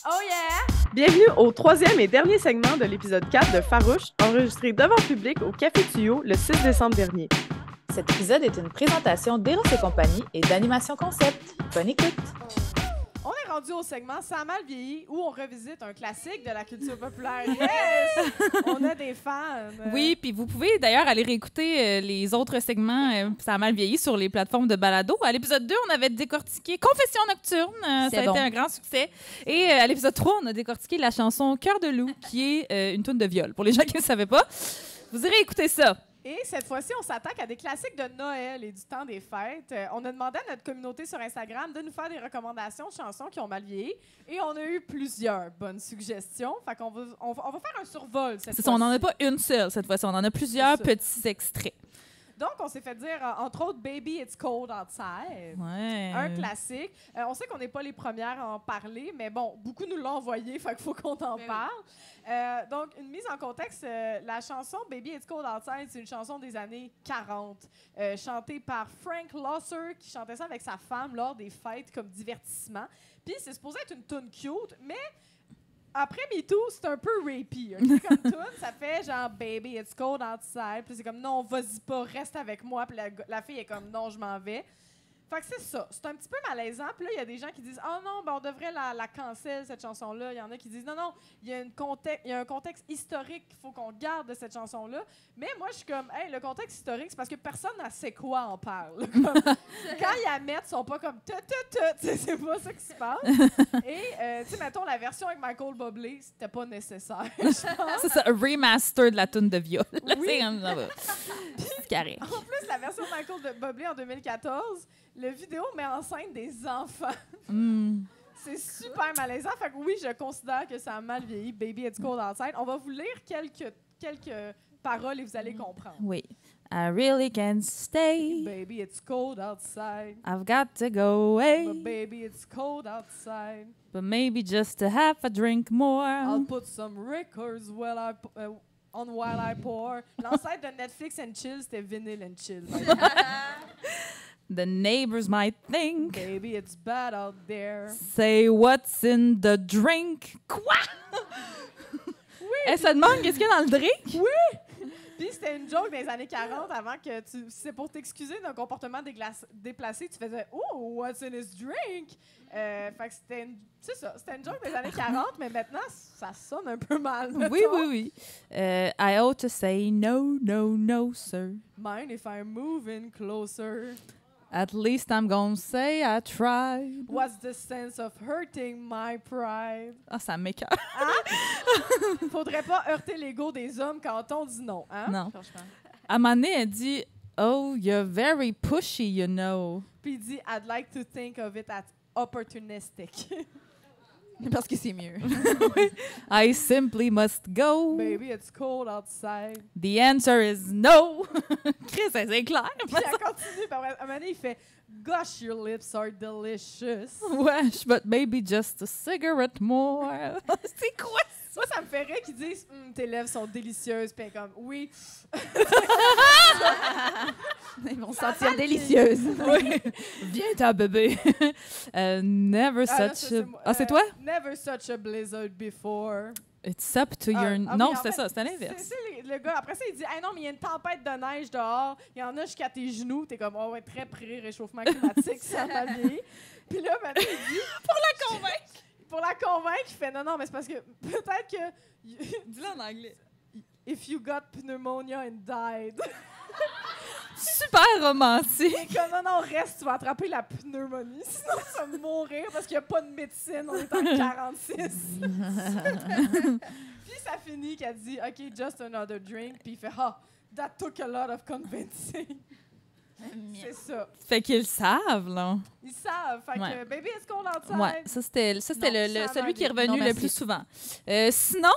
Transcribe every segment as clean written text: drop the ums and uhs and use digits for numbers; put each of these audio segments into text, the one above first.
Oh yeah! Bienvenue au troisième et dernier segment de l'épisode 4 de Farouche, enregistré devant public au Café Tuyau le 6 décembre dernier. Cet épisode est une présentation d'Eros et compagnie et d'Animation Concept. Bonne écoute! On est rendu au segment Ça a mal vieilli où on revisite un classique de la culture populaire. Yes! On a des fans. Oui, puis vous pouvez d'ailleurs aller réécouter les autres segments Ça a mal vieilli sur les plateformes de balado. À l'épisode 2, on avait décortiqué Confession nocturne. Ça a été un grand succès. Et à l'épisode 3, on a décortiqué la chanson Cœur de loup, qui est une toune de viol. Pour les gens qui ne savaient pas, vous irez écouter ça. Et cette fois-ci, on s'attaque à des classiques de Noël et du temps des fêtes. On a demandé à notre communauté sur Instagram de nous faire des recommandations de chansons qui ont mal vieilli. Et on a eu plusieurs bonnes suggestions. Fait qu'on va faire un survol cette fois-ci. On n'en a pas une seule cette fois-ci. On en a plusieurs petits extraits. Donc, on s'est fait dire, entre autres, Baby It's Cold Outside. Ouais. Un classique. On sait qu'on n'est pas les premières à en parler, mais bon, beaucoup nous l'ont envoyé, fait qu'il faut qu'on en parle. Donc, une mise en contexte, la chanson Baby It's Cold Outside, c'est une chanson des années 40, chantée par Frank Loesser, qui chantait ça avec sa femme lors des fêtes comme divertissement. Puis, c'est supposé être une tune cute, mais après MeToo, c'est un peu rapey. Okay? Comme tune, ça fait genre Baby It's Cold Outside. Puis c'est comme non, vas-y pas, reste avec moi. Puis la fille est comme non, je m'en vais. Fait que c'est ça. C'est un petit peu malaisant. Puis là, il y a des gens qui disent oh non, ben on devrait la cancel, cette chanson-là. Il y en a qui disent non, il y a un contexte historique qu'il faut qu'on garde de cette chanson-là. Mais moi, je suis comme hey, le contexte historique, c'est parce que personne ne sait quoi en parle. Comme, quand ils la mettent, ils sont pas comme c'est pas ça qui se passe. Et, tu sais, mettons, la version avec Michael Bublé, c'était pas nécessaire, je pense. C'est ça, un remaster de la toune de viol. Oui. C'est carré. En plus, la version de Michael Bublé en 2014, le vidéo met en scène des enfants. C'est super malaisant. Fait que oui, je considère que ça a mal vieilli, Baby It's Cold Outside. On va vous lire quelques paroles et vous allez comprendre. Oui. I really can't stay. Baby, it's cold outside. I've got to go away. But baby, it's cold outside. But maybe just to have a drink more. I'll put some records while I pour. L'ancêtre de Netflix and Chill, c'était Vinyl and Chill. The neighbors might think. Baby, it's bad out there. Say what's in the drink. Quoi? Oui. Elle se demande qu'est-ce qu'il y a dans le drink? Oui! Puis c'était une joke des années 40 avant que c'est pour t'excuser d'un comportement déplacé, tu faisais « Oh, what's in his drink? » Fait que c'était une joke des années 40, mais maintenant, ça sonne un peu mal. Oui. I ought to say no, no, no, sir. Mind if I'm moving closer? At least I'm gonna say I tried. What's the sense of hurting my pride? Ah, ça m'écoeure. Hein? Faudrait pas heurter l'ego des hommes quand on dit non, hein? Non. Franchement. À un moment donné, elle dit « Oh, you're very pushy, you know. » Puis il dit « I'd like to think of it as opportunistic. » Parce que c'est mieux. I simply must go. Baby, it's cold outside. The answer is no. Chris, c'est clair. Puis elle continue, puis à un moment donné, il fait « Gosh, your lips are delicious. » Wesh, but maybe just a cigarette more. C'est quoi ça? Moi, ça me fait rire qu'ils disent « Tes lèvres sont délicieuses. » Puis elle est comme « Oui. » Ils vont se sentir délicieuses. Oui. Viens ta bébé. Never such a... Ah, c'est toi? Never such a blizzard before. It's up to your... Non, c'était ça, c'était l'inverse. Le gars, après ça, il dit hey, non, mais il y a une tempête de neige dehors. Il y en a jusqu'à tes genoux. T'es comme, oh, ouais, très pré-réchauffement climatique, ça va bien. Puis là, maintenant, il dit Pour la convaincre, il fait non, mais c'est parce que peut-être que. Dis-le en anglais. If you got pneumonia and died. Super romantique. Et comme non, reste, tu vas attraper la pneumonie. Sinon, tu vas mourir parce qu'il n'y a pas de médecine. On est en 46. Puis ça finit qu'elle dit OK, just another drink. Puis il fait that took a lot of convincing. C'est ça. Fait qu'ils savent, là. Ils savent. Fait que Baby, est-ce qu'on l'entend? Ouais, ça c'était celui qui est revenu le plus souvent. Sinon,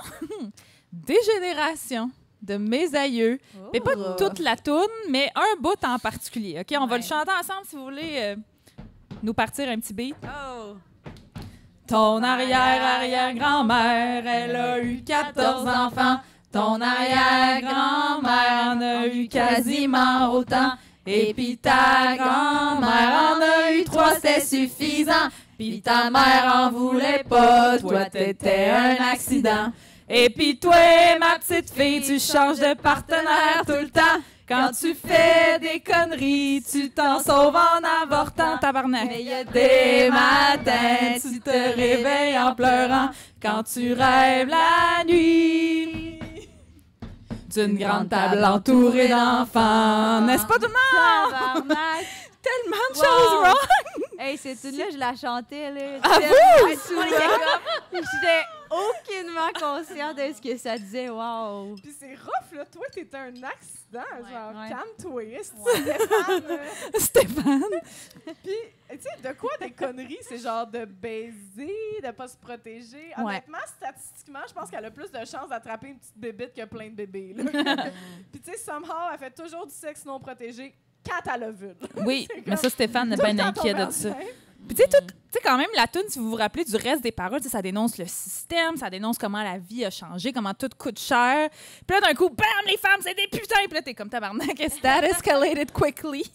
Dégénération de mes aïeux. Mais pas toute la toune, mais un bout en particulier. OK, on va le chanter ensemble si vous voulez nous partir un petit beat. Oh! Ton arrière-arrière-grand-mère, elle a eu 14 enfants. Ton arrière-grand-mère en a eu quasiment autant. Et puis ta grand-mère en a eu 3, c'est suffisant. Pis ta mère en voulait pas, toi t'étais un accident. Et pis toi, ma petite fille, tu changes de partenaire tout le temps. Quand tu fais des conneries, tu t'en sauves en avortant, tabarnak. Mais y a des matins, tu te réveilles en pleurant quand tu rêves la nuit d'une grande table entourée d'enfants. N'est-ce pas tout le monde? Tellement de choses wrong! Hey, cette tune-là, je la chantais, là. Ah vous? J'étais aucunement consciente de ce que ça disait. Wow! Puis c'est rough, là. Toi, t'étais un accident. Genre, ouais. calme-toi. Stéphane. Stéphane. Puis, tu sais, de quoi des conneries? C'est genre de baiser, de pas se protéger. Honnêtement, statistiquement, je pense qu'elle a plus de chances d'attraper une petite bébite que plein de bébés. Puis, tu sais, somehow, elle fait toujours du sexe non protégé quand elle a vu. Oui, mais ça, Stéphane n'est pas inquiet de ça. Puis tu sais, quand même, la toune, si vous vous rappelez du reste des paroles, ça dénonce le système, ça dénonce comment la vie a changé, comment tout coûte cher. Puis là, d'un coup, bam, les femmes, c'est des putains! Puis là, t'es comme tabarnak, that escalated quickly.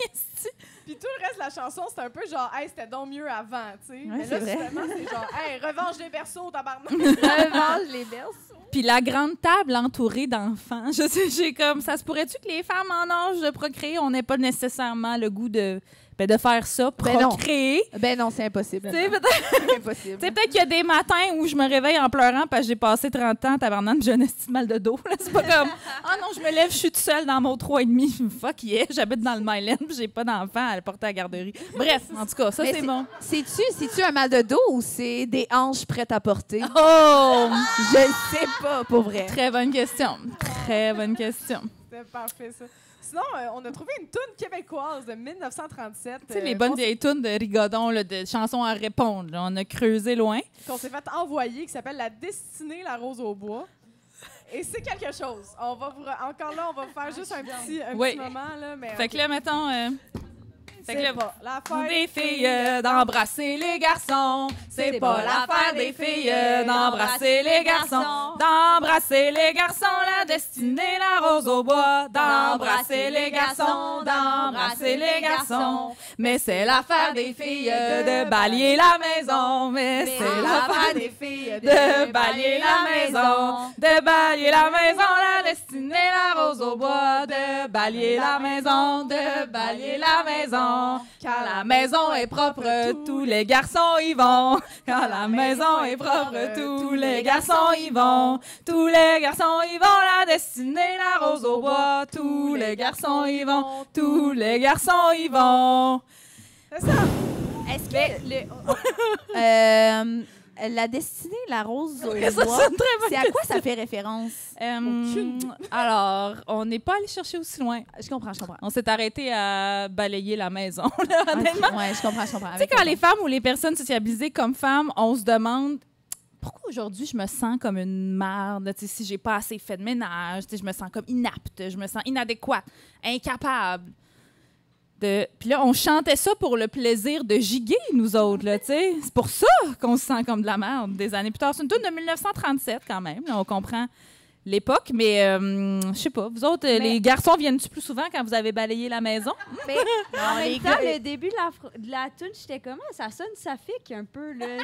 Puis tout le reste de la chanson, c'est un peu genre, hey, c'était donc mieux avant, tu sais. Ouais, mais là, finalement, c'est genre, hey, revanche des berceaux, tabarnak. Revanche les berceaux. Puis la grande table entourée d'enfants. Je sais, j'ai comme, ça se pourrait-tu que les femmes en âge de procréer, on n'ait pas nécessairement le goût de faire ça, procréer? Ben non, c'est impossible. C'est impossible. Peut-être qu'il y a des matins où je me réveille en pleurant parce que j'ai passé 30 ans tabarnak, j'ai un esti mal de dos. C'est pas comme ah non, je me lève, je suis toute seule dans mon 3,5. Fuck yeah, j'habite dans le Myland, puis j'ai pas d'enfant à le porter à la garderie. Bref, en tout cas, ça c'est bon. C'est-tu un mal de dos ou c'est des hanches prêtes à porter? Oh! Je ne sais pas, pour vrai. Très bonne question. Très bonne question. C'était parfait, ça. Sinon, on a trouvé une toune québécoise de 1937. Tu sais, les bonnes vieilles tounes de Rigodon, là, de chansons à répondre. Là, on a creusé loin. Qu'on s'est fait envoyer, qui s'appelle La Destinée, la rose au bois. Et c'est quelque chose. On va encore là, on va faire juste un petit moment. Là, mais fait que là, mettons... c'est pas l'affaire des filles d'embrasser les garçons. C'est pas l'affaire des filles d'embrasser les garçons. D'embrasser les garçons, la destinée, la rose au bois. D'embrasser les garçons, d'embrasser les garçons. Mais c'est l'affaire des filles de balayer la maison. Mais c'est l'affaire des filles de balayer la maison. De balayer la maison, la destinée, la rose au bois. De balayer la maison, de balayer la maison. Quand la maison est propre, tous les garçons y vont. Quand la maison est propre, tous les garçons y vont. Tous les garçons y vont, la destinée, la rose au bois. Tous les garçons y vont, tous les garçons y vont. C'est ça. Est-ce que la destinée, la rose au bois, c'est à quoi ça fait référence? Alors, on n'est pas allé chercher aussi loin. Je comprends. On s'est arrêté à balayer la maison. Honnêtement. Ouais, je comprends. Tu sais, quand les femmes ou les personnes sociabilisées comme femmes, on se demande pourquoi aujourd'hui je me sens comme une merde, si j'ai pas assez fait de ménage, je me sens comme inapte, je me sens inadéquate, incapable. Puis là, on chantait ça pour le plaisir de giguer, nous autres, là, tu sais. C'est pour ça qu'on se sent comme de la merde des années plus tard. C'est une toune de 1937, quand même. Là, on comprend l'époque, mais je sais pas. Vous autres, les garçons viennent-tu plus souvent quand vous avez balayé la maison? Mais en même temps, le début de la toune, j'étais comme ça sonne saphique un peu, là.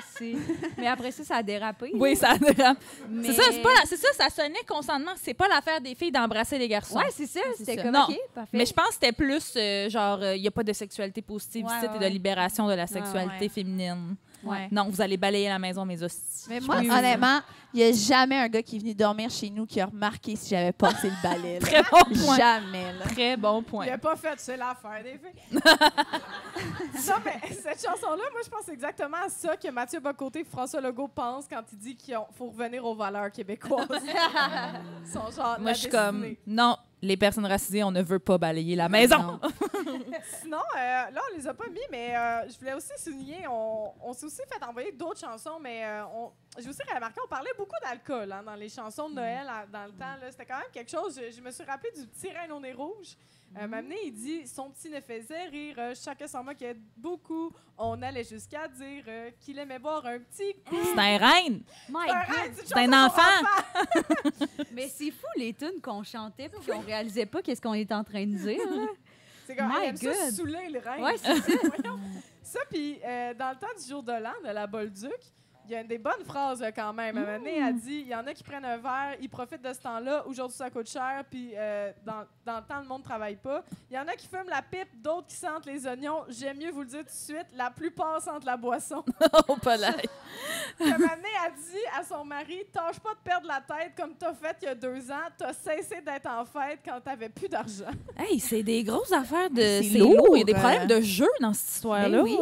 Mais après ça, ça a dérapé. Oui, ça a dérapé. Mais... C'est ça, ça sonnait consentement. C'est pas l'affaire des filles d'embrasser les garçons. Ouais, c'est ça. C'était comme, non. OK, parfait. Mais je pense que c'était plus, genre, il n'y a pas de sexualité positive ici et de libération de la sexualité féminine. Ouais. Non, vous allez balayer la maison, mes hosties. Mais moi, honnêtement, il n'y a jamais un gars qui est venu dormir chez nous qui a remarqué si j'avais passé le balai. Là. Très bon point. Jamais. Là. Très bon point. Il n'a pas fait, c'est l'affaire des filles. Non, mais cette chanson-là, moi, je pense exactement à ça que Mathieu Bocoté et François Legault pensent quand il dit qu'il faut revenir aux valeurs québécoises. Son genre, moi, je suis comme, non, les personnes racisées, on ne veut pas balayer la maison. Sinon, là, on les a pas mis, mais je voulais aussi souligner, on s'est aussi fait envoyer d'autres chansons, mais j'ai aussi remarqué, on parlait beaucoup d'alcool dans les chansons de Noël dans le temps. C'était quand même quelque chose. Je me suis rappelé du petit reine au nez rouge. M'amener, il dit « Son petit ne faisait rire, chacun s'en moquait beaucoup. On allait jusqu'à dire qu'il aimait boire un petit coup. » C'est un reine! C'est un enfant! Mais c'est fou, les tunes qu'on chantait puis qu'on réalisait pas qu'est-ce qu'on était en train de dire. C'est comme, elle aime ça saouler le rein. Ouais, c'est ça. Ça, puis dans le temps du jour de l'an de la Bolduc, il y a des bonnes phrases quand même. À un moment donné, elle dit, il y en a qui prennent un verre, ils profitent de ce temps-là. Aujourd'hui, ça coûte cher, puis dans le temps, le monde ne travaille pas. Il y en a qui fument la pipe, d'autres qui sentent les oignons. J'aime mieux vous le dire tout de suite, la plupart sentent la boisson. Oh, pas là. À un moment donné, elle dit à son mari, tâche pas de perdre la tête comme t'as fait il y a 2 ans. T'as cessé d'être en fête quand t'avais plus d'argent. Hey, c'est des grosses affaires de... C'est lourd. lourd. Il y a des problèmes de jeu dans cette histoire-là. Oui.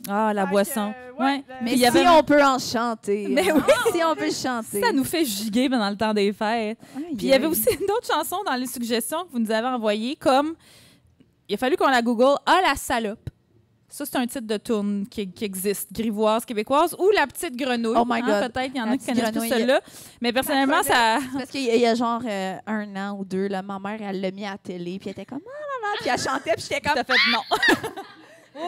Ah, la boisson. Ouais. Mais il y avait... si on peut en chanter. Mais oui. Si on peut chanter. Ça nous fait giguer pendant le temps des fêtes. Puis il y avait aussi d'autres chansons dans les suggestions que vous nous avez envoyées, comme il a fallu qu'on la Google « Ah, la salope ». Ça, c'est un titre de tourne qui existe, grivoise, québécoise, ou La petite grenouille. Oh my God. Peut-être qu'il y en La a qui petite connaissent tout grenouille. celle-là. Mais personnellement, ça... Parce qu'il y a genre 1 an ou 2, là, ma mère, elle l'a mis à la télé, puis elle était comme « Ah là là », puis elle chantait, puis j'étais comme... T'as fait non.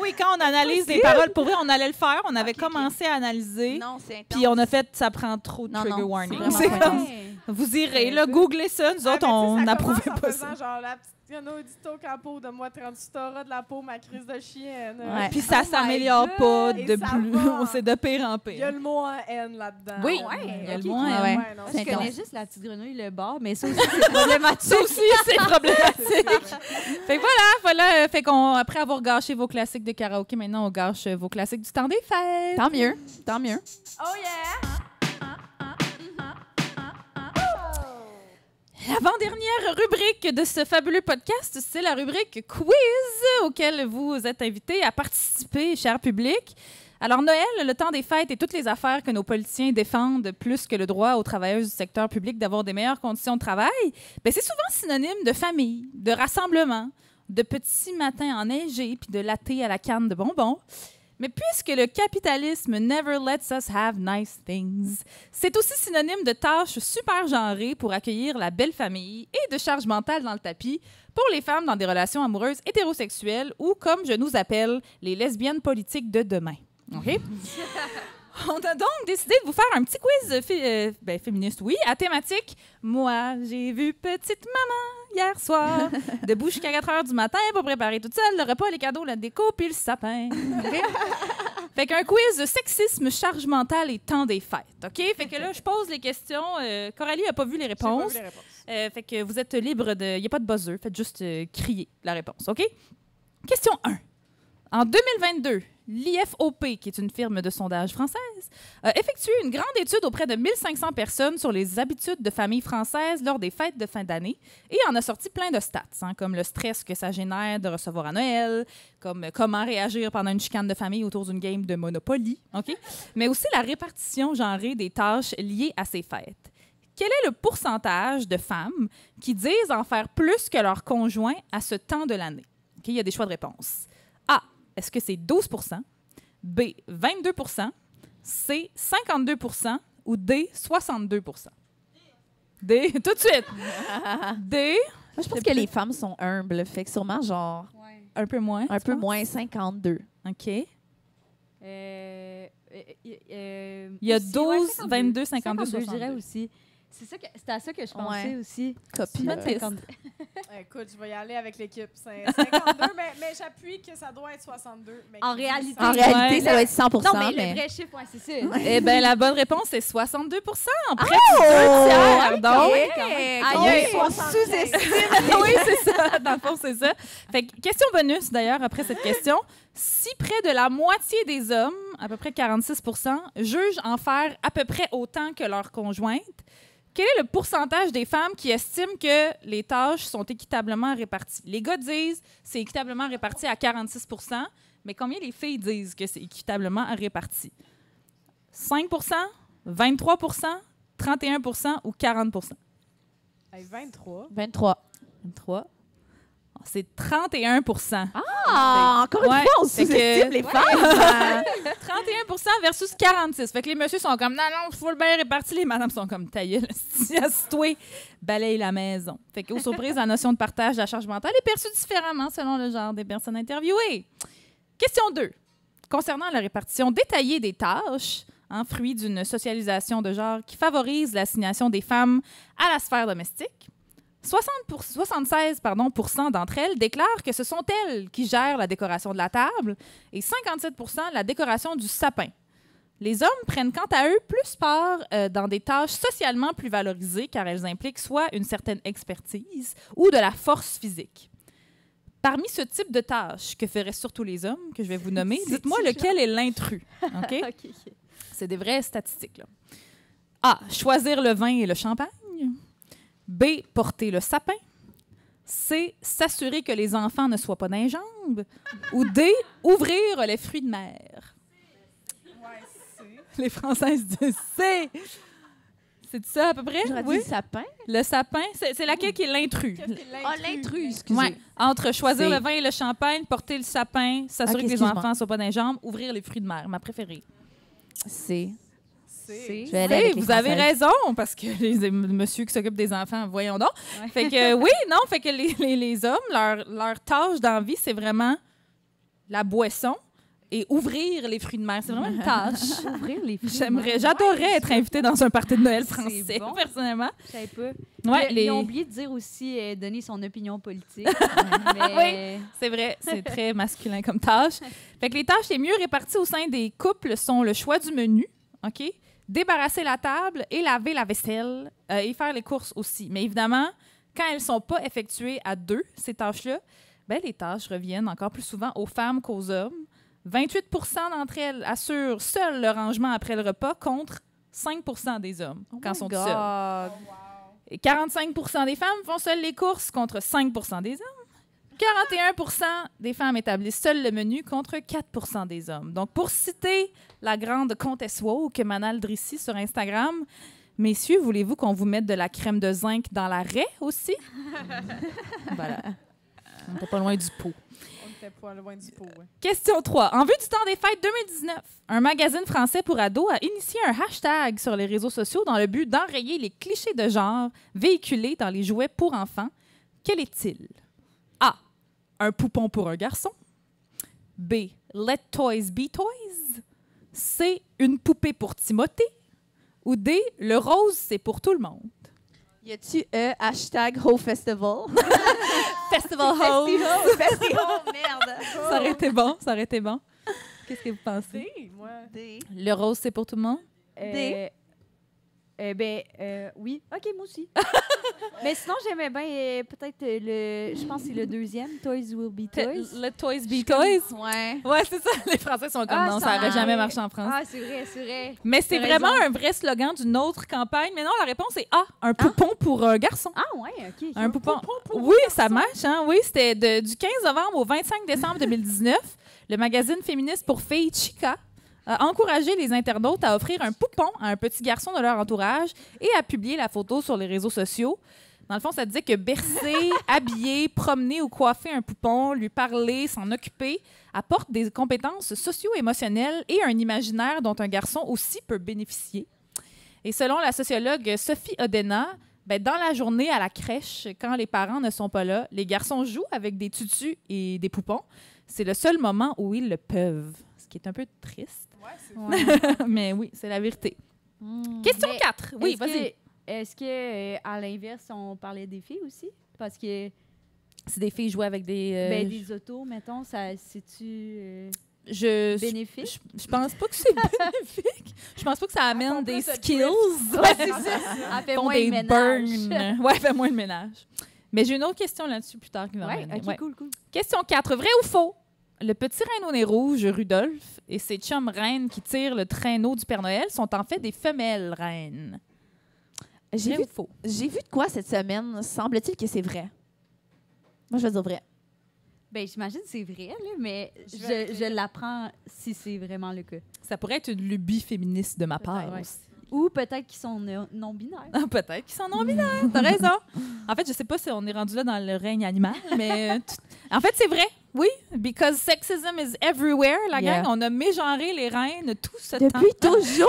Oui, quand on analyse les paroles, pour vrai, on allait le faire. On avait commencé à analyser. Non, c'est intense. Puis on a fait, ça prend trop de Non, trigger non, warning. c'est vraiment C'est pas comme, vous irez, là, googlez ça. Nous autres, on n'approuvait pas ça. Genre, la petite grenouille dit au capot de moi 30 t'auras de la peau, ma crise de chienne. Ouais. Puis ça Oh s'améliore my pas God! de Et ça plus. va. C'est de pire en Il y a pire. le mot en N là-dedans. Oui, Ouais, il y a le ok. mot en Ouais. N. Ouais, non, Je C'est connais intense. juste la petite grenouille, le bar, mais ça aussi, c'est problématique. Ça aussi, c'est problématique. Fait que voilà. Fait qu'on, après avoir gâché vos classiques de karaoké, maintenant, on gâche vos classiques du temps des fêtes. Tant mieux, tant mieux. Oh yeah! L'avant-dernière rubrique de ce fabuleux podcast, c'est la rubrique quiz auquel vous êtes invités à participer, cher public. Alors, Noël, le temps des fêtes et toutes les affaires que nos politiciens défendent plus que le droit aux travailleuses du secteur public d'avoir des meilleures conditions de travail, ben, c'est souvent synonyme de famille, de rassemblement, de petits matins enneigés puis de latte à la canne de bonbons. Mais puisque le capitalisme never lets us have nice things, c'est aussi synonyme de tâches super genrées pour accueillir la belle famille et de charge mentale dans le tapis pour les femmes dans des relations amoureuses hétérosexuelles ou, comme je nous appelle, les lesbiennes politiques de demain. OK? On a donc décidé de vous faire un petit quiz féministe, oui, à thématique « Moi, j'ai vu petite maman hier soir, debout jusqu'à 4 heures du matin pour préparer toute seule le repas, les cadeaux, la déco puis le sapin. Okay? » Fait qu'un quiz de sexisme, charge mentale et temps des fêtes. OK? Fait que là, je pose les questions. Coralie n'a pas vu les réponses. Fait que vous êtes libre de... Il n'y a pas de buzzer. Faites juste crier la réponse. OK? Question 1. En 2022, l'IFOP, qui est une firme de sondage française, a effectué une grande étude auprès de 1500 personnes sur les habitudes de famille françaises lors des fêtes de fin d'année et en a sorti plein de stats, comme le stress que ça génère de recevoir à Noël, comme comment réagir pendant une chicane de famille autour d'une game de Monopoly, OK? Mais aussi la répartition genrée des tâches liées à ces fêtes. Quel est le pourcentage de femmes qui disent en faire plus que leur conjoint à ce temps de l'année? OK, il y a des choix de réponse. A. Est-ce que c'est 12 % B, 22 % C, 52 % ou D, 62 % D, tout de suite. D, Moi, je pense que les femmes sont humbles, fait que sûrement genre un peu moins. un tu peu penses? moins 52. OK. Il Il y a 12, 22, 52, je dirais 62. aussi. C'est à ça que je pensais Ouais. aussi. Copie. Bonne piste. 52. Écoute, je vais y aller avec l'équipe. C'est 52, mais j'appuie que ça doit être 62. Mais En qui dit réalité- ça? En réalité, Ouais. ça doit être 100 Non, mais mais... le vrai chiffre, ouais, c'est ça. Eh bien, la bonne réponse, c'est 62 près de 2 tiers. Donc, Aïe, on on sous-estime. oui, c'est ça. Dans le fond, c'est ça. Fait que, question bonus, d'ailleurs, après cette question. Si près de la moitié des hommes, à peu près 46 %, jugent en faire à peu près autant que leur conjointe, quel est le pourcentage des femmes qui estiment que les tâches sont équitablement réparties? Les gars disent que c'est équitablement réparti à 46 %, mais combien les filles disent que c'est équitablement réparti? 5 23 31 ou 40 Hey, 23. 23. 23. C'est 31 Ah, encore une Ouais, fois, on fait que- sous-estime les femmes. 31 versus 46. Fait que les messieurs sont comme, non, faut le bien réparti. Les madames sont comme, ta gueule, assis-toi, balaye la maison. Fait qu'aux surprises, la notion de partage de la charge mentale est perçue différemment selon le genre des personnes interviewées. Question 2. Concernant la répartition détaillée des tâches, fruit d'une socialisation de genre qui favorise l'assignation des femmes à la sphère domestique, 76% d'entre elles déclarent que ce sont elles qui gèrent la décoration de la table et 57% la décoration du sapin. Les hommes prennent quant à eux plus part dans des tâches socialement plus valorisées car elles impliquent soit une certaine expertise ou de la force physique. Parmi ce type de tâches que feraient surtout les hommes, que je vais vous nommer, dites-moi lequel est l'intrus. Okay? OK. C'est des vraies statistiques. Là. A. Choisir le vin et le champagne. B. Porter le sapin. C. S'assurer que les enfants ne soient pas dans les jambes. Ou D. Ouvrir les fruits de mer. Les Françaises disent C. C'est ça à peu près? J'aurais dit le sapin. Le sapin, c'est laquelle qui est l'intrus? Ah, l'intrus, excusez. Ouais. Entre choisir le vin et le champagne, porter le sapin, s'assurer que les enfants ne soient pas dans les jambes, ouvrir les fruits de mer. Ma préférée. C. C'est... Je vais aller avec les Vous avez Françaises. raison, parce que les monsieur qui s'occupe des enfants, voyons donc. Ouais. Fait que oui, non, fait que les hommes, leur tâche dans la vie, c'est vraiment la boisson et ouvrir les fruits de mer. C'est vraiment une tâche. Ouvrir les fruits de mer. J'adorerais être invitée dans un party de Noël français, bon. Personnellement. Je savais pas. Ouais, Ils ont oublié de dire aussi donner son opinion politique. Oui, c'est vrai, c'est très masculin comme tâche. Fait que les tâches les mieux réparties au sein des couples sont le choix du menu, OK? Débarrasser la table et laver la vaisselle et faire les courses aussi. Mais évidemment, quand elles ne sont pas effectuées à deux, ces tâches-là, ben, les tâches reviennent encore plus souvent aux femmes qu'aux hommes. 28 d'entre elles assurent seul le rangement après le repas contre 5 des hommes quand ils sont tout seuls. Et 45 des femmes font seules les courses contre 5 des hommes. 41 des femmes établissent seules le menu contre 4 des hommes. Donc, pour citer la grande comtesse woke, Manal Drissi, sur Instagram, messieurs, voulez-vous qu'on vous mette de la crème de zinc dans la raie aussi? Voilà. On n'était pas loin du pot. On n'était pas loin du pot, oui. Question 3. En vue du temps des fêtes 2019, un magazine français pour ados a initié un hashtag sur les réseaux sociaux dans le but d'enrayer les clichés de genre véhiculés dans les jouets pour enfants. Quel est-il? A. Un poupon pour un garçon. B. Let toys be toys. C. Une poupée pour Timothée. Ou D. Le rose, c'est pour tout le monde. Y a-tu hashtag Ho Festival? Festival Ho. Festival, merde. Ça aurait été bon, ça aurait été bon. Qu'est-ce que vous pensez? D, moi. D. Le rose, c'est pour tout le monde? Oui. OK, moi aussi. Mais sinon, j'aimais bien peut-être je pense que c'est le deuxième, Toys Will Be Toys. Let toys be toys? Ouais. Ouais, c'est ça. Les Français sont comme non, ça n'aurait jamais marché en France. Ah, c'est vrai. Mais c'est T'as vraiment raison. un vrai slogan d'une autre campagne. Mais non, la réponse est A. Un poupon pour un garçon. Ah, ouais, OK. Un poupon. Oui, ça marche. Hein? Oui, c'était du 15 novembre au 25 décembre 2019. Le magazine féministe pour filles Chica a encouragé les internautes à offrir un poupon à un petit garçon de leur entourage et à publier la photo sur les réseaux sociaux. Dans le fond, ça disait que bercer, habiller, promener ou coiffer un poupon, lui parler, s'en occuper, apporte des compétences socio-émotionnelles et un imaginaire dont un garçon aussi peut bénéficier. Et selon la sociologue Sophie Odena, dans la journée à la crèche, quand les parents ne sont pas là, les garçons jouent avec des tutus et des poupons. C'est le seul moment où ils le peuvent, ce qui est un peu triste. Ouais, c'est Mais oui, c'est la vérité. Question 4. Oui, vas-y. Est-ce que, à l'inverse, on parlait des filles aussi? Parce que Si des filles jouaient avec des... des autos, mettons, c'est-tu bénéfique? Je pense pas que c'est bénéfique. Je pense pas que ça amène des skills. Ouais, c'est ça. Elle fait Font moins des de ménage. burns. Ouais, fait moins de ménage. Mais j'ai une autre question là-dessus plus tard qui va Ouais, revenir. OK, Ouais. cool. Question 4. Vrai ou faux? Le petit reine au nez rouge, Rudolph, et ses chums reines qui tirent le traîneau du Père Noël sont en fait des femelles reines. J'ai Vrai vu, ou faux? j'ai vu de quoi cette semaine? Semble-t-il que c'est vrai. Moi, je vais dire vrai. Ben, j'imagine que c'est vrai, là, mais vais je l'apprends si c'est vraiment le cas. Ça pourrait être une lubie féministe de ma part Ouais. aussi. Ou peut-être qu'ils sont non-binaires. Ah, peut-être qu'ils sont non-binaires. T'as raison. En fait, je sais pas si on est rendu là dans le règne animal, mais en fait, c'est vrai. Oui, because sexism is everywhere, la Yeah. gang. On a mégenré les reines tout ce temps. Depuis toujours!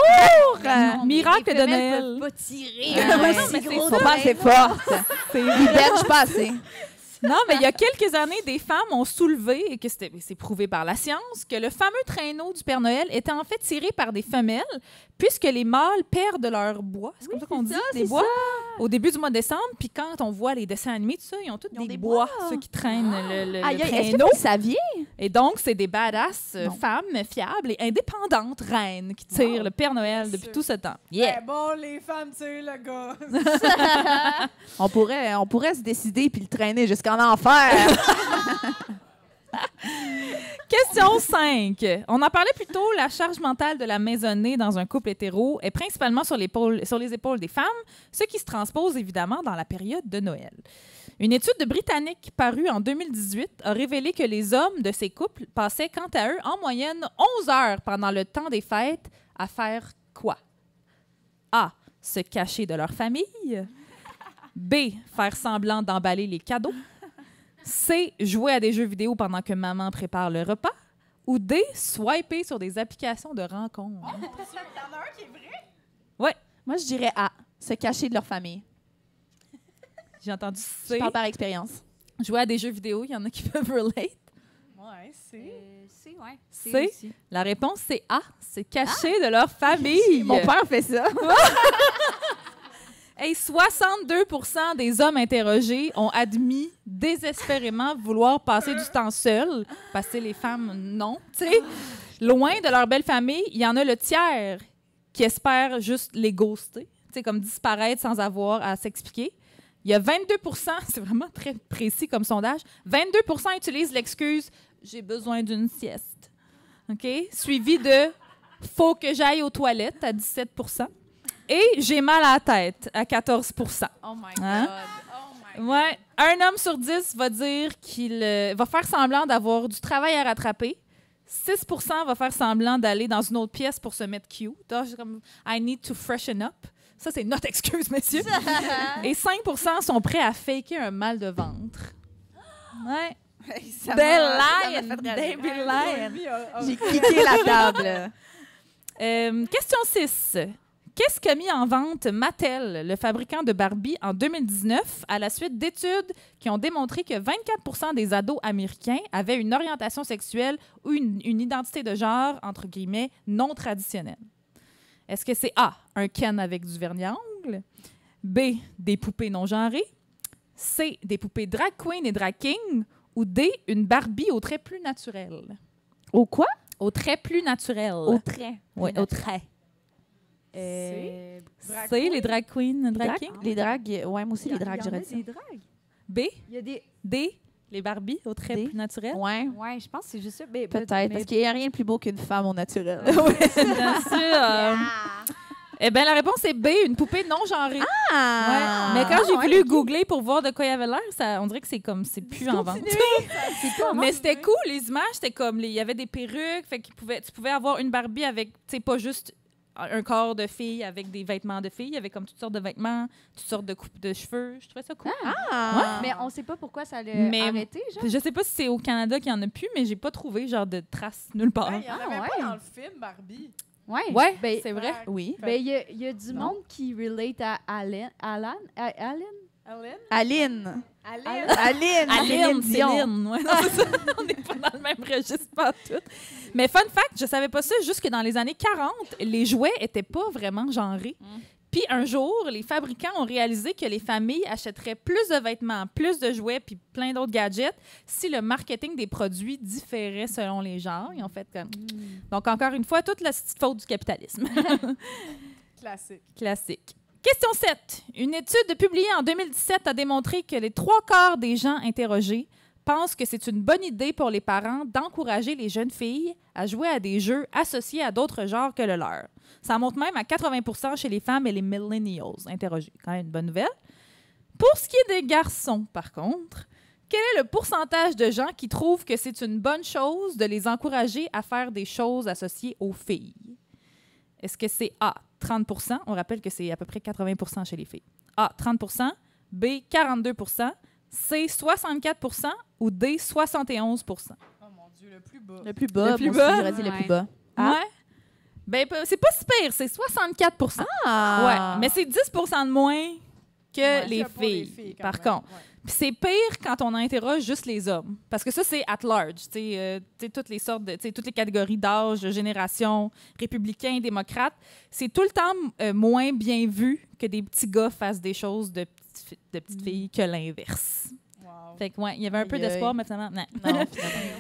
Non, mais miracle les de femelles Noël. peuvent pas tirer. Ah ouais, mais c'est Faut pas assez forte. Ils benchent pas assez. Non, mais il y a quelques années, des femmes ont soulevé, et que c'est prouvé par la science, que le fameux traîneau du Père Noël était en fait tiré par des femelles puisque les mâles perdent leur bois. C'est comme ça qu'on dit, des bois, au début du mois de décembre. Puis quand on voit les dessins animés, tout ça, ils ont tous des bois, ceux qui traînent le traîneau. Est-ce que vous saviez? Et donc, c'est des badass femmes fiables et indépendantes reines qui tirent le Père Noël depuis tout ce temps. Yeah. Bon, les femmes tirent le gars. on pourrait se décider puis le traîner jusqu'en enfer. Question 5. On en parlait plus tôt, la charge mentale de la maisonnée dans un couple hétéro est principalement sur les épaules des femmes, ce qui se transpose évidemment dans la période de Noël. Une étude de Britannique parue en 2018 a révélé que les hommes de ces couples passaient quant à eux en moyenne 11 heures pendant le temps des fêtes à faire quoi? A. Se cacher de leur famille. B. Faire semblant d'emballer les cadeaux. C. Jouer à des jeux vidéo pendant que maman prépare le repas. Ou D. Swiper sur des applications de rencontres. Il y en a un qui est vrai? Oui. Moi, je dirais A. Se cacher de leur famille. J'ai entendu C. Je parle par expérience. Jouer à des jeux vidéo, il y en a qui peuvent relate. Ouais, C, ouais. C. Aussi. La réponse, c'est A. Se cacher de leur famille. Mon père fait ça. Hey, 62% des hommes interrogés ont admis désespérément vouloir passer du temps seuls, parce que les femmes, non, tu sais. Loin de leur belle famille, il y en a le tiers qui espèrent juste les ghoster, tu sais, comme disparaître sans avoir à s'expliquer. Il y a 22%, c'est vraiment très précis comme sondage, 22% utilisent l'excuse « j'ai besoin d'une sieste ». OK? Suivi de « faut que j'aille aux toilettes » à 17%. Et j'ai mal à la tête à 14 Oh my God. Hein? Oh my God. Ouais. Un homme sur 10 va dire qu'il va faire semblant d'avoir du travail à rattraper. 6 va faire semblant d'aller dans une autre pièce pour se mettre cute. Comme « I need to freshen up ». Ça, c'est notre excuse, messieurs. Et 5 sont prêts à faker un mal de ventre. Ouais. They be lying. J'ai quitté la table. Question 6. Qu'est-ce qu'a mis en vente Mattel, le fabricant de Barbie, en 2019, à la suite d'études qui ont démontré que 24% des ados américains avaient une orientation sexuelle ou une identité de genre, entre guillemets, non traditionnelle? Est-ce que c'est A, un Ken avec du vernis à ongles? B, des poupées non genrées? C, des poupées drag queen et drag king? Ou D, une Barbie au trait plus naturel? Au quoi? Au trait plus naturel. Au trait. Oui, au trait. C, C, les drag queens, drag king. Les dragues, ouais, moi aussi, les dragues, j'aurais dit. des dragues. B, Il y a des... D, les Barbies au trait D. plus naturel. Ouais, Ouais, je pense que c'est juste ça. Mais, peut-être, mais- parce qu'il n'y a rien de plus beau qu'une femme au naturel. Bien sûr. Eh bien, la réponse est B, une poupée non genrée. Ah! Ouais. Mais quand j'ai voulu googler pour voir de quoi il avait l'air, on dirait que c'est plus en vente. C'est pas Mais c'était cool, les images, c'était comme, il y avait des perruques, fait que tu pouvais avoir une Barbie avec, tu sais, pas juste un corps de fille avec des vêtements de fille, il y avait comme toutes sortes de vêtements, toutes sortes de coupes de cheveux. Je trouvais ça cool. Ah! Mais on sait pas pourquoi ça l'a Mais- arrêté, genre. Je sais pas si c'est au Canada qu'il y en a plus, mais j'ai pas trouvé genre de traces nulle part. Il n'y en avait ouais. pas dans le film Barbie. Ouais. Ouais, Ben, c'est vrai. Oui. ben, il y a du monde qui relate à Alan. Aline? Aline. Aline? Aline. Aline, Dion. Céline. Ouais, non, c'est ça. On n'est pas dans le même registre, pas tout. Mais fun fact, je savais pas ça, juste que dans les années 40, les jouets étaient pas vraiment genrés. Puis un jour, les fabricants ont réalisé que les familles achèteraient plus de vêtements, plus de jouets, puis plein d'autres gadgets si le marketing des produits différait selon les genres. Ils ont fait comme... Donc, encore une fois, toute la petite faute du capitalisme. Classique. Classique. Question 7. Une étude publiée en 2017 a démontré que les 3/4 des gens interrogés pensent que c'est une bonne idée pour les parents d'encourager les jeunes filles à jouer à des jeux associés à d'autres genres que le leur. Ça monte même à 80% chez les femmes et les millennials interrogés. Quand même une bonne nouvelle. Pour ce qui est des garçons, par contre, quel est le pourcentage de gens qui trouvent que c'est une bonne chose de les encourager à faire des choses associées aux filles? Est-ce que c'est A, 30%? On rappelle que c'est à peu près 80% chez les filles. A, 30%. B, 42%. C, 64%. Ou D, 71%. Oh mon Dieu, le plus bas. Le plus bas. Le plus moi aussi, bas? j'aurais dit le plus Ouais. bas. Ah. Ouais. Ben, c'est pas si pire, c'est 64%. Ah! Ouais, mais c'est 10% de moins que les Que pour les filles, filles, quand par même. contre. Ouais. Puis c'est pire quand on interroge juste les hommes. Parce que ça, c'est at large. Toutes les sortes toutes les catégories d'âge, de génération, républicains, démocrates. C'est tout le temps moins bien vu que des petits gars fassent des choses de petites filles que l'inverse. Wow. Fait que, ouais, il y avait un peu d'espoir, mais finalement, non. Non, finalement.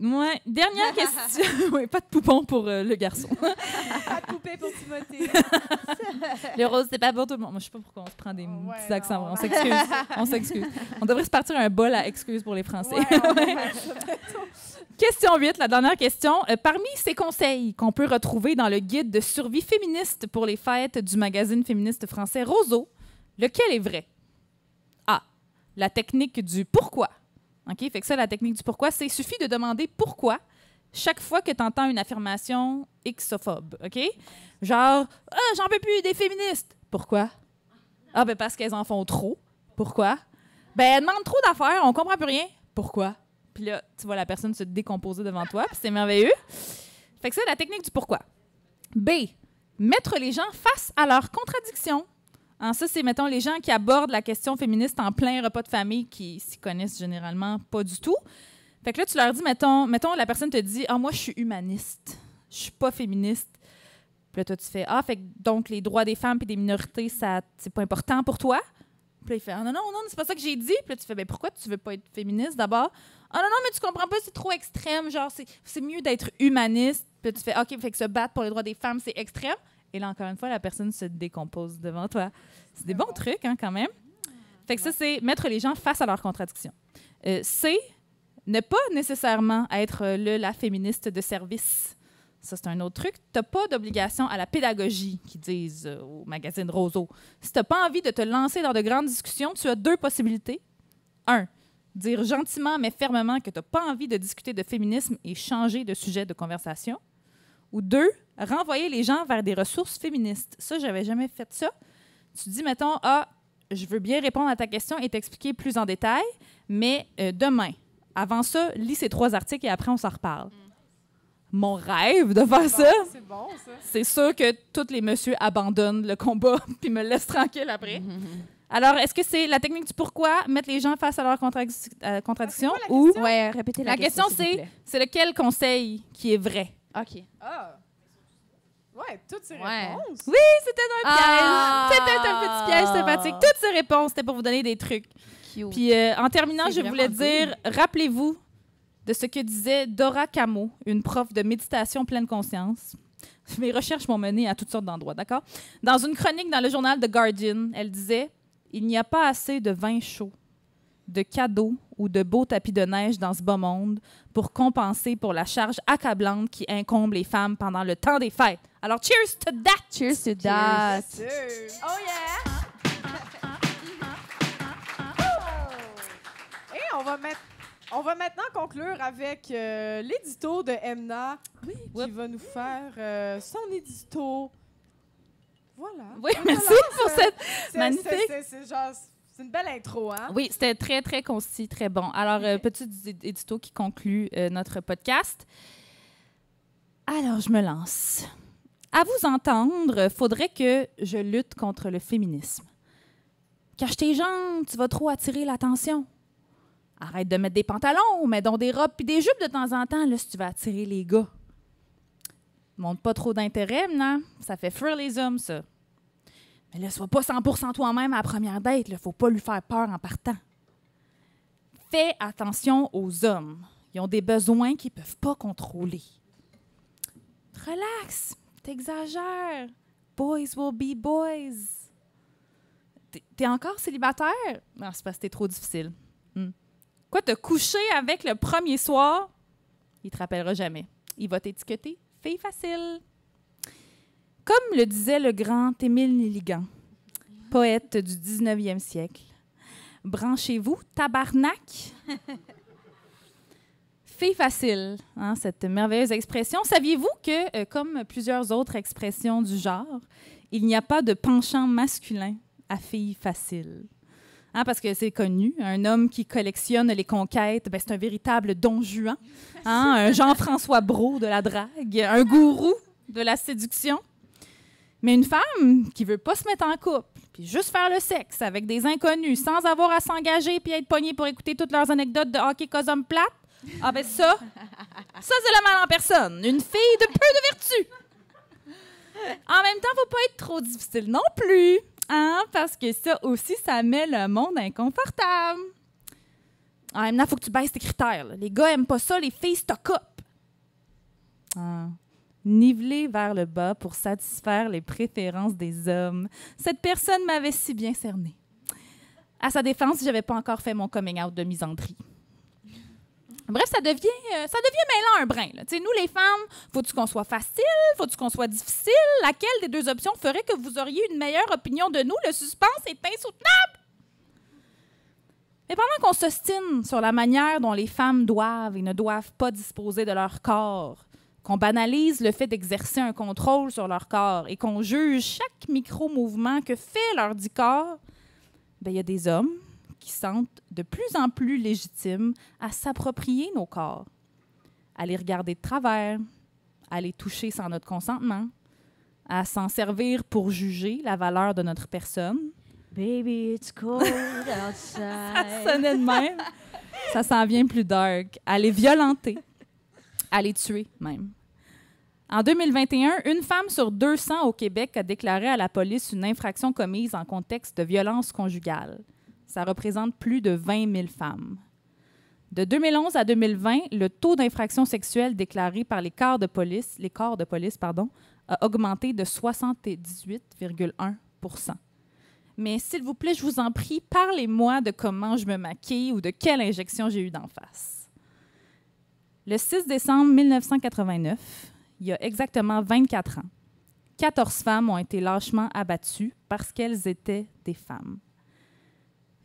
Ouais, dernière question. Oui, pas de poupon pour le garçon. Pas de poupée pour Timothée. Le rose, c'est pas pour tout le monde. Moi, je sais pas pourquoi on se prend des petits accents. On s'excuse. On s'excuse. On devrait se partir un bol à excuses pour les Français. Question 8, la dernière question. Parmi ces conseils qu'on peut retrouver dans le guide de survie féministe pour les fêtes du magazine féministe français Roseau, lequel est vrai? A. La technique du pourquoi. OK? Fait que ça, la technique du pourquoi, c'est suffit de demander pourquoi chaque fois que tu entends une affirmation xophobe. OK? Genre, j'en peux plus des féministes. Pourquoi? Ah, ben parce qu'elles en font trop. Pourquoi? Ben, elles demandent trop d'affaires, on comprend plus rien. Pourquoi? Puis là, tu vois la personne se décomposer devant toi, puis c'est merveilleux. Fait que c'est la technique du pourquoi. B. Mettre les gens face à leurs contradictions. Ça, c'est, mettons, les gens qui abordent la question féministe en plein repas de famille qui s'y connaissent généralement pas du tout. Fait que là, tu leur dis, mettons la personne te dit « Ah, moi, je suis humaniste. Je suis pas féministe. » Puis là, toi, tu fais « Ah, fait que donc les droits des femmes et des minorités, ça, c'est pas important pour toi? » Puis là, il fait « Ah, non, c'est pas ça que j'ai dit. » Puis là, tu fais « Ben pourquoi tu veux pas être féministe d'abord? »« Ah, non, mais tu comprends pas, c'est trop extrême. Genre, c'est mieux d'être humaniste. » Puis là, tu fais « OK, fait que se battre pour les droits des femmes, c'est extrême. » Et là, encore une fois, la personne se décompose devant toi. C'est des bons trucs, hein, quand même. Fait que ça, c'est mettre les gens face à leurs contradictions. C, ne pas nécessairement être la féministe de service. Ça, c'est un autre truc. Tu n'as pas d'obligation à la pédagogie, qu'ils disent au magazine Roseau. Si tu n'as pas envie de te lancer dans de grandes discussions, tu as 2 possibilités. 1, dire gentiment mais fermement que tu n'as pas envie de discuter de féminisme et changer de sujet de conversation. Ou 2, renvoyer les gens vers des ressources féministes. Ça, j'avais jamais fait ça. Tu dis, mettons, je veux bien répondre à ta question et t'expliquer plus en détail, mais demain, avant ça, lis ces 3 articles et après, on s'en reparle. Mon rêve de faire ça. C'est bon, ça. C'est sûr que tous les messieurs abandonnent le combat puis me laissent tranquille après. Alors, est-ce que c'est la technique du pourquoi, mettre les gens face à leurs contradictions, ou... Ouais, répétez la question, s'il vous plaît. C'est lequel conseil qui est vrai? OK. Ah! Ouais, toutes ces réponses. Oui, c'était un piège. C'était un petit piège sympathique. Toutes ces réponses, c'était pour vous donner des trucs. Cute. Puis, en terminant, C'est je voulais vraiment dire, rappelez-vous de ce que disait Dora Camo, une prof de méditation pleine conscience. Mes recherches m'ont mené à toutes sortes d'endroits, d'accord? Dans une chronique dans le journal The Guardian, elle disait « Il n'y a pas assez de vin chaud, de cadeaux ou de beaux tapis de neige dans ce bas monde pour compenser pour la charge accablante qui incombe les femmes pendant le temps des fêtes. » Alors, cheers to that! Cheers to that! Oh yeah! Et on va maintenant conclure avec l'édito de Emna qui va nous faire son édito. Voilà. Oui, merci pour cette magnifique... C'est une belle intro, hein? Oui, c'était très, très concis, très bon. Alors, petit édito qui conclut notre podcast. Alors, je me lance. À vous entendre, faudrait que je lutte contre le féminisme. Cache tes jambes, tu vas trop attirer l'attention. Arrête de mettre des pantalons, mets donc des robes puis des jupes de temps en temps, là, si tu vas attirer les gars. Montre pas trop d'intérêt, non? Ça fait fuir les hommes, ça. Mais là, sois pas 100% toi-même à la première date. Il ne faut pas lui faire peur en partant. Fais attention aux hommes. Ils ont des besoins qu'ils ne peuvent pas contrôler. Relax. T'exagères. Boys will be boys. T'es encore célibataire? Non, c'est parce que t'es trop difficile. Quoi, te coucher avec le premier soir? Il te rappellera jamais. Il va t'étiqueter fille facile. Comme le disait le grand Émile Nelligan, poète du 19e siècle, branchez-vous, tabarnak! Fille facile, hein, cette merveilleuse expression. Saviez-vous que, comme plusieurs autres expressions du genre, il n'y a pas de penchant masculin à fille facile? Hein, parce que c'est connu, un homme qui collectionne les conquêtes, ben, c'est un véritable Don Juan, hein, un Jean-François Brault de la drague, un gourou de la séduction. Mais une femme qui veut pas se mettre en couple, puis juste faire le sexe avec des inconnus sans avoir à s'engager puis être pognée pour écouter toutes leurs anecdotes de hockey cosum plate, ah ben ça c'est le mal en personne. Une fille de peu de vertu. En même temps, faut pas être trop difficile non plus, hein, parce que ça aussi, ça met le monde inconfortable. En même temps, faut que tu baisses tes critères. Là. Les gars aiment pas ça, les filles stock up. Ah. Niveler vers le bas pour satisfaire les préférences des hommes. Cette personne m'avait si bien cerné. À sa défense, je n'avais pas encore fait mon coming out de misandrie. Bref, ça devient mêlant un brin. Là. Nous, les femmes, faut-tu qu'on soit facile? Faut-tu qu'on soit difficile? Laquelle des deux options ferait que vous auriez une meilleure opinion de nous? Le suspense est insoutenable! Mais pendant qu'on s'ostine sur la manière dont les femmes doivent et ne doivent pas disposer de leur corps, qu'on banalise le fait d'exercer un contrôle sur leur corps et qu'on juge chaque micro-mouvement que fait leur dit corps, il y a des hommes qui sentent de plus en plus légitimes à s'approprier nos corps, à les regarder de travers, à les toucher sans notre consentement, à s'en servir pour juger la valeur de notre personne. Baby, it's cold outside. Ça sonnait de même. Ça s'en vient plus dark. À les violenter, à les tuer même. En 2021, une femme sur 200 au Québec a déclaré à la police une infraction commise en contexte de violence conjugale. Ça représente plus de 20 000 femmes. De 2011 à 2020, le taux d'infraction sexuelle déclaré par les corps de police, a augmenté de 78,1 %. Mais s'il vous plaît, je vous en prie, parlez-moi de comment je me maquille ou de quelle injection j'ai eu d'en face. Le 6 décembre 1989, il y a exactement 24 ans, 14 femmes ont été lâchement abattues parce qu'elles étaient des femmes.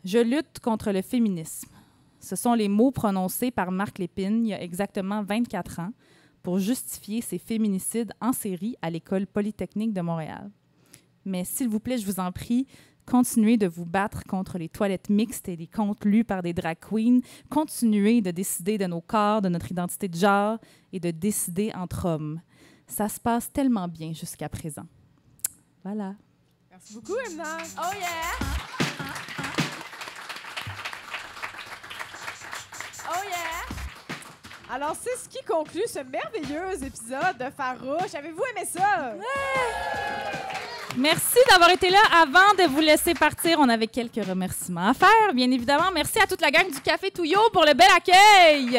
Je lutte contre le féminisme. Ce sont les mots prononcés par Marc Lépine il y a exactement 24 ans pour justifier ces féminicides en série à l'École polytechnique de Montréal. Mais s'il vous plaît, je vous en prie, continuez de vous battre contre les toilettes mixtes et les contes lus par des drag queens. Continuez de décider de nos corps, de notre identité de genre et de décider entre hommes. Ça se passe tellement bien jusqu'à présent. Voilà. Merci beaucoup, Emna. Oh yeah! Oh yeah! Alors, c'est ce qui conclut ce merveilleux épisode de Farouche. Avez-vous aimé ça? Merci d'avoir été là. Avant de vous laisser partir, on avait quelques remerciements à faire, bien évidemment. Merci à toute la gang du Café Touillot pour le bel accueil.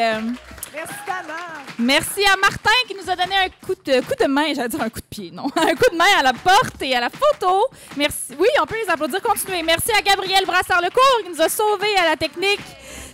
Merci, Tana. Merci à Martin qui nous a donné un coup de main, j'allais dire un coup de pied, non. Un coup de main à la porte et à la photo. Merci. Oui, on peut les applaudir, continuez. Merci à Gabriel Brassard-Lecourt qui nous a sauvés à la technique.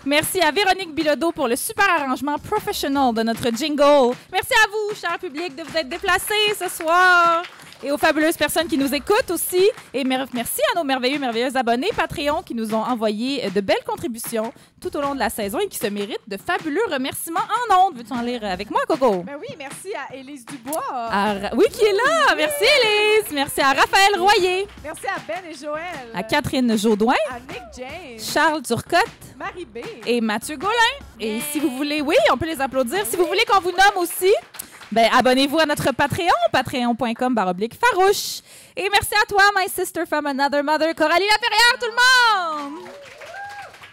Merci à Véronique Bilodeau pour le super arrangement professionnel de notre jingle. Merci à vous, cher public, de vous être déplacés ce soir. Et aux fabuleuses personnes qui nous écoutent aussi. Et merci à nos merveilleux abonnés Patreon qui nous ont envoyé de belles contributions tout au long de la saison et qui se méritent de fabuleux remerciements en ondes. Veux-tu en lire avec moi, Coco? Ben oui, merci à Élise Dubois. Oui, qui est là. Oui. Merci, Élise. Merci à Raphaël Royer. Merci à Ben et Joël. À Catherine Jaudoin. À Nick James. Charles Turcotte. Marie B. Et Mathieu Gaulin. Et si vous voulez, oui, on peut les applaudir. Si vous voulez qu'on vous nomme aussi, ben, abonnez-vous à notre Patreon, patreon.com/farouche. Et merci à toi, my sister from another mother, Coralie Laperrière, tout le monde!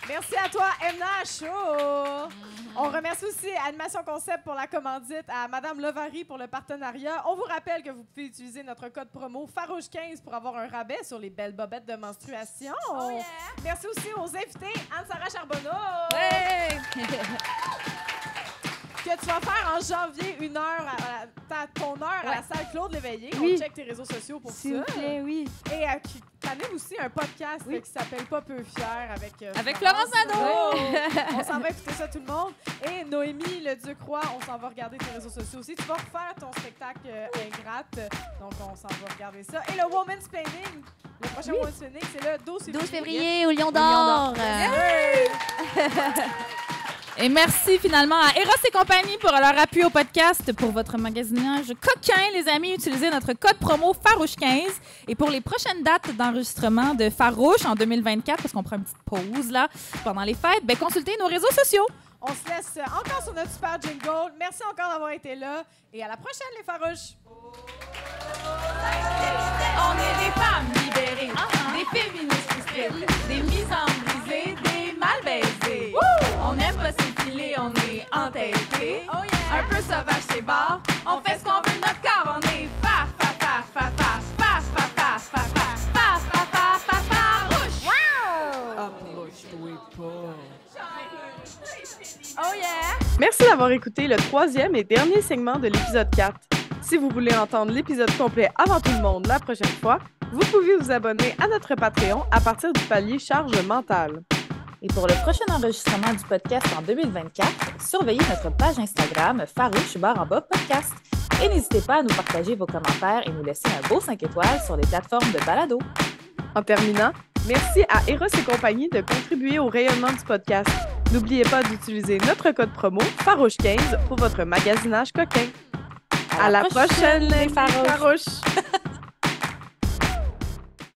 Merci à toi, Emna Chaud. On remercie aussi Animation Concept pour la commandite, à Madame Levary pour le partenariat. On vous rappelle que vous pouvez utiliser notre code promo Farouche15 pour avoir un rabais sur les belles bobettes de menstruation. Oh yeah. Merci aussi aux invités, Anne-Sara Charbonneau. Hey. Que tu vas faire en janvier une heure, ton heure à la salle Claude Léveillé. Oui. On check tes réseaux sociaux pour S'il vous ça. plaît, oui. Et tu animes aussi un podcast qui s'appelle Pas peu fier avec Florence Nadeau. On s'en va écouter ça tout le monde. Et Noémie Le Ducroix, on s'en va regarder tes réseaux sociaux aussi. Tu vas refaire ton spectacle Ingrate. Donc, on s'en va regarder ça. Et le Woman's Planning, le prochain Woman's Planning, c'est le 12 février au Lion d'Or. Et merci finalement à Eros et compagnie pour leur appui au podcast. Pour votre magasinage coquin, les amis, utilisez notre code promo Farouche15. Et pour les prochaines dates d'enregistrement de Farouche en 2024, parce qu'on prend une petite pause là pendant les fêtes, ben consultez nos réseaux sociaux. On se laisse encore sur notre super jingle. Merci encore d'avoir été là. Et à la prochaine, les Farouches! l'été. Un peu sauvage, c'est bar. On fait ce qu'on veut, notre corps, on est fa, fa, fa, fa, fa, fa, fa, fa, fa, fa, fa, fa, fa, fa, farouche. Approche-toi pas. Oh yeah! Merci d'avoir écouté le 3e et dernier segment de l'épisode 4. Si vous voulez entendre l'épisode complet avant tout le monde la prochaine fois, vous pouvez vous abonner à notre Patreon à partir du palier charge mentale. Et pour le prochain enregistrement du podcast en 2024, surveillez notre page Instagram farouche_podcast. Et n'hésitez pas à nous partager vos commentaires et nous laisser un beau 5 étoiles sur les plateformes de balado. En terminant, merci à Eros et compagnie de contribuer au rayonnement du podcast. N'oubliez pas d'utiliser notre code promo FAROUCHE15 pour votre magasinage coquin. À la prochaine, les farouches!